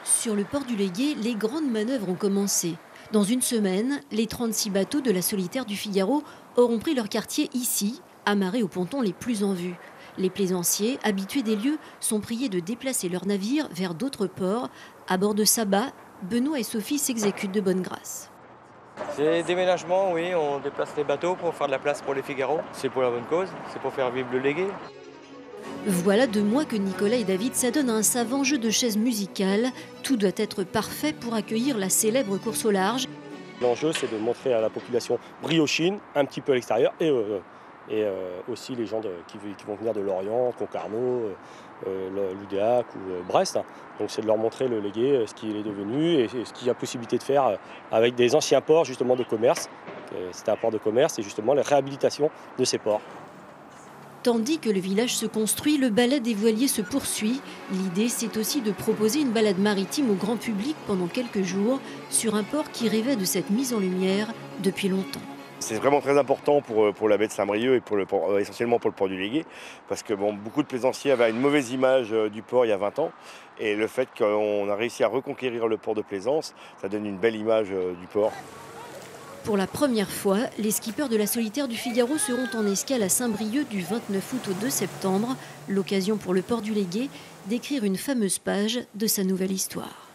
Sur le port du Légué, les grandes manœuvres ont commencé. Dans une semaine, les 36 bateaux de la Solitaire du Figaro auront pris leur quartier ici, amarrés aux pontons les plus en vue. Les plaisanciers, habitués des lieux, sont priés de déplacer leurs navires vers d'autres ports. À bord de Saba, Benoît et Sophie s'exécutent de bonne grâce. C'est déménagement, oui, on déplace les bateaux pour faire de la place pour les Figaro. C'est pour la bonne cause, c'est pour faire vivre le Légué. Voilà 2 mois que Nicolas et David s'adonnent à un savant jeu de chaises musicales. Tout doit être parfait pour accueillir la célèbre course au large. L'enjeu, c'est de montrer à la population briochine, un petit peu à l'extérieur, et aussi les gens qui vont venir de Lorient, Concarneau, Loudéac ou Brest. Donc c'est de leur montrer le Légué, ce qu'il est devenu et ce qu'il y a possibilité de faire avec des anciens ports justement de commerce. C'était un port de commerce et justement la réhabilitation de ces ports. Tandis que le village se construit, le ballet des voiliers se poursuit. L'idée, c'est aussi de proposer une balade maritime au grand public pendant quelques jours sur un port qui rêvait de cette mise en lumière depuis longtemps. C'est vraiment très important pour la baie de Saint-Brieuc et essentiellement pour le port du Légué, parce que beaucoup de plaisanciers avaient une mauvaise image du port il y a 20 ans. Et le fait qu'on a réussi à reconquérir le port de plaisance, ça donne une belle image du port. Pour la première fois, les skippers de la Solitaire du Figaro seront en escale à Saint-Brieuc du 29 août au 2 septembre. L'occasion pour le port du Légué d'écrire une fameuse page de sa nouvelle histoire.